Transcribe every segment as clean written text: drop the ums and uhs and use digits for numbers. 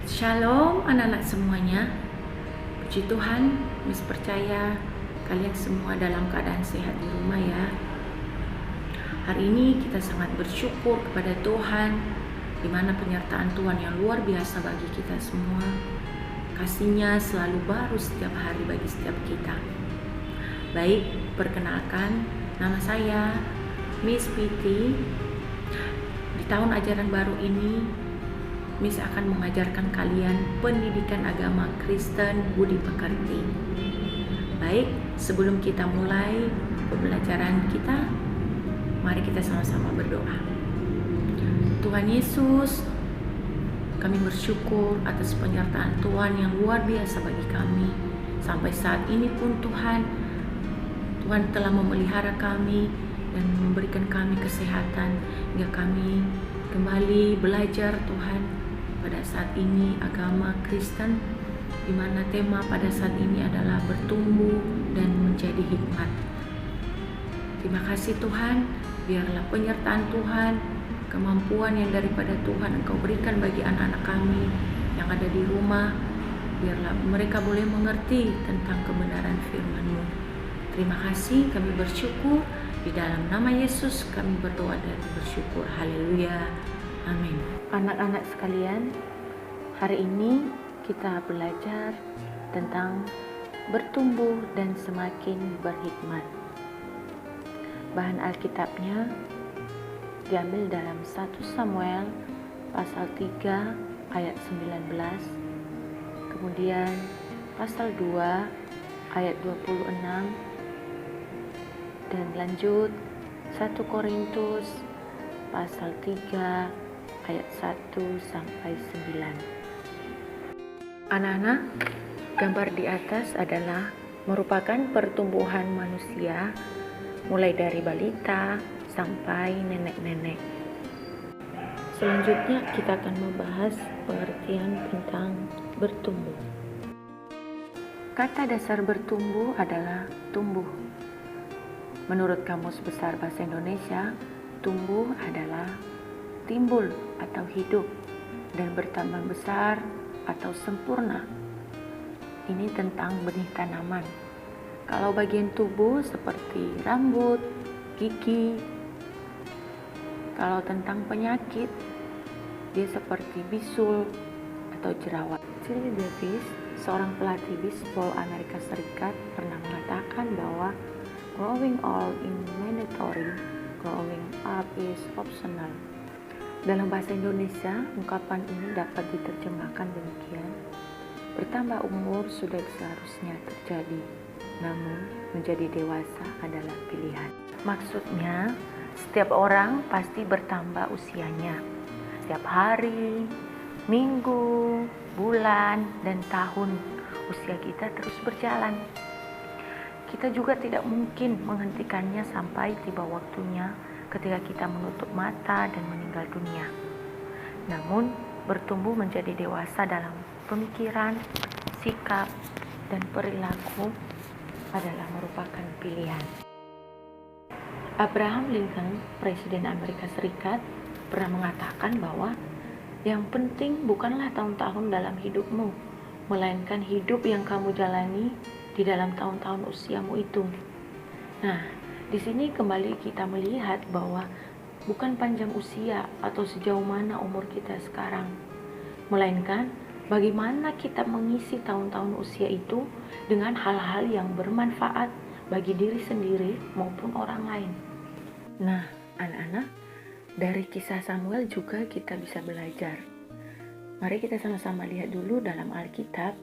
Shalom anak-anak semuanya. Puji Tuhan, Miss percaya kalian semua dalam keadaan sehat di rumah ya. Hari ini kita sangat bersyukur kepada Tuhan, di mana penyertaan Tuhan yang luar biasa bagi kita semua. Kasih-Nya selalu baru setiap hari bagi setiap kita. Baik, perkenalkan, nama saya Miss Piti. Di tahun ajaran baru ini Miss akan mengajarkan kalian pendidikan agama Kristen budi pekerti. Baik, sebelum kita mulai pembelajaran kita, mari kita sama-sama berdoa. Tuhan Yesus, kami bersyukur atas penyertaan Tuhan yang luar biasa bagi kami. Sampai saat ini pun Tuhan telah memelihara kami dan memberikan kami kesehatan hingga kami kembali belajar Tuhan. Pada saat ini agama Kristen, di mana tema pada saat ini adalah bertumbuh dan menjadi hikmat. Terima kasih Tuhan, biarlah penyertaan Tuhan, kemampuan yang daripada Tuhan Engkau berikan bagi anak-anak kami yang ada di rumah, biarlah mereka boleh mengerti tentang kebenaran firman-Mu. Terima kasih, kami bersyukur, di dalam nama Yesus kami berdoa dan bersyukur. Haleluya. Amin. Anak-anak sekalian, hari ini kita belajar tentang bertumbuh dan semakin berhikmat. Bahan Alkitabnya diambil dalam 1 Samuel pasal 3 ayat 19, kemudian pasal 2 ayat 26, dan lanjut 1 Korintus pasal 3 ayat 1 sampai 9. Anak-anak, gambar di atas adalah merupakan pertumbuhan manusia mulai dari balita sampai nenek-nenek. Selanjutnya kita akan membahas pengertian tentang bertumbuh. Kata dasar bertumbuh adalah tumbuh. Menurut Kamus Besar Bahasa Indonesia, tumbuh adalah timbul atau hidup dan bertambah besar atau sempurna. Ini tentang benih tanaman. Kalau bagian tubuh seperti rambut, gigi. Kalau tentang penyakit, dia seperti bisul atau jerawat. Chili Davis, seorang pelatih bisbol Amerika Serikat, pernah mengatakan bahwa growing old is mandatory, growing up is optional. Dalam bahasa Indonesia, ungkapan ini dapat diterjemahkan demikian: bertambah umur sudah seharusnya terjadi, namun menjadi dewasa adalah pilihan. Maksudnya, setiap orang pasti bertambah usianya. Setiap hari, minggu, bulan, dan tahun, usia kita terus berjalan. Kita juga tidak mungkin menghentikannya sampai tiba waktunya ketika kita menutup mata dan meninggal dunia. Namun, bertumbuh menjadi dewasa dalam pemikiran, sikap, dan perilaku adalah merupakan pilihan. Abraham Lincoln, Presiden Amerika Serikat, pernah mengatakan bahwa yang penting bukanlah tahun-tahun dalam hidupmu, melainkan hidup yang kamu jalani di dalam tahun-tahun usiamu itu. Nah, di sini kembali kita melihat bahwa bukan panjang usia atau sejauh mana umur kita sekarang, melainkan bagaimana kita mengisi tahun-tahun usia itu dengan hal-hal yang bermanfaat bagi diri sendiri maupun orang lain. Nah, anak-anak, dari kisah Samuel juga kita bisa belajar. Mari kita sama-sama lihat dulu dalam Alkitab.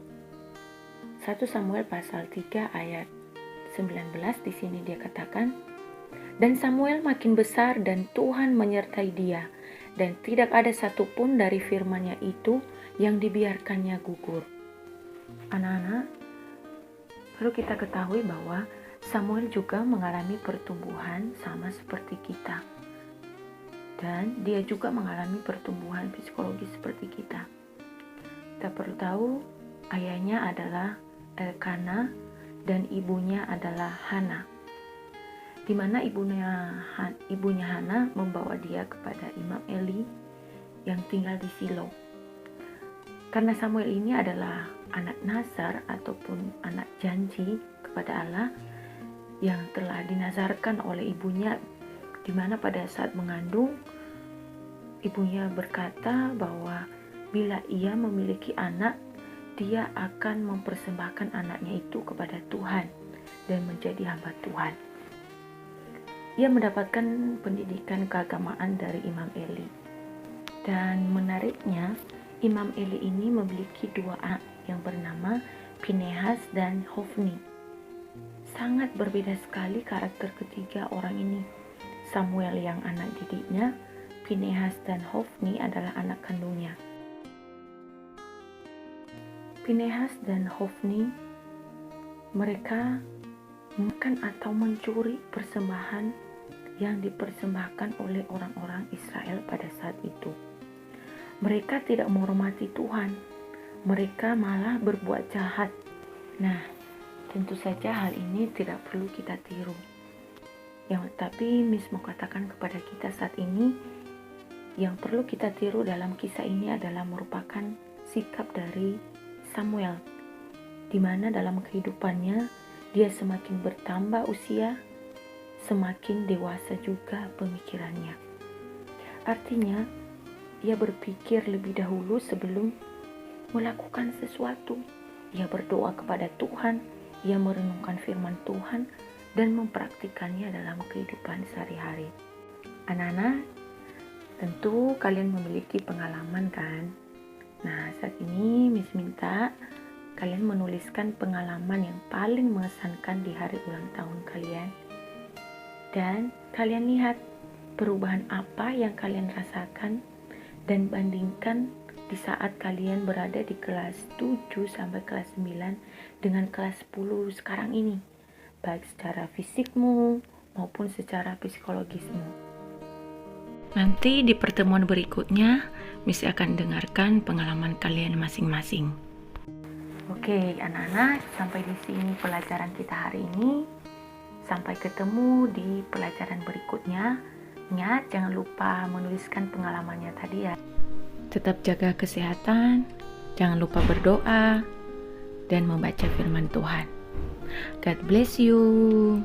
1 Samuel pasal 3 ayat 19, di sini dia katakan, dan Samuel makin besar dan Tuhan menyertai dia, dan tidak ada satupun dari firman-Nya itu yang dibiarkannya gugur. Anak-anak, perlu kita ketahui bahwa Samuel juga mengalami pertumbuhan sama seperti kita, dan dia juga mengalami pertumbuhan psikologi seperti kita. Kita perlu tahu ayahnya adalah Elkana dan ibunya adalah Hana, di mana ibunya Hana membawa dia kepada Imam Eli yang tinggal di Silo. Karena Samuel ini adalah anak nazar ataupun anak janji kepada Allah yang telah dinazarkan oleh ibunya, di mana pada saat mengandung ibunya berkata bahwa bila ia memiliki anak, dia akan mempersembahkan anaknya itu kepada Tuhan dan menjadi hamba Tuhan. Ia mendapatkan pendidikan keagamaan dari Imam Eli. Dan menariknya, Imam Eli ini memiliki dua anak yang bernama Pinehas dan Hofni. Sangat berbeda sekali karakter ketiga orang ini. Samuel yang anak didiknya, Pinehas dan Hofni adalah anak kandungnya. Pinehas dan Hofni, mereka makan atau mencuri persembahan yang dipersembahkan oleh orang-orang Israel pada saat itu. Mereka tidak menghormati Tuhan, mereka malah berbuat jahat. Nah, tentu saja hal ini tidak perlu kita tiru. Tapi Miss mau katakan kepada kita saat ini, yang perlu kita tiru dalam kisah ini adalah merupakan sikap dari Samuel, di mana dalam kehidupannya dia semakin bertambah usia, semakin dewasa juga pemikirannya. Artinya, ia berpikir lebih dahulu sebelum melakukan sesuatu. Ia berdoa kepada Tuhan, ia merenungkan firman Tuhan, dan mempraktikannya dalam kehidupan sehari-hari. Anak-anak, tentu kalian memiliki pengalaman kan? Nah, saat ini Miss minta kalian menuliskan pengalaman yang paling mengesankan di hari ulang tahun kalian. Dan kalian lihat perubahan apa yang kalian rasakan dan bandingkan di saat kalian berada di kelas 7 sampai kelas 9 dengan kelas 10 sekarang ini, baik secara fisikmu maupun secara psikologismu. Nanti di pertemuan berikutnya, Miss akan dengarkan pengalaman kalian masing-masing. Oke, anak-anak, sampai di sini pelajaran kita hari ini. Sampai ketemu di pelajaran berikutnya. Ingat, jangan lupa menuliskan pengalamannya tadi ya. Tetap jaga kesehatan, jangan lupa berdoa, dan membaca firman Tuhan. God bless you.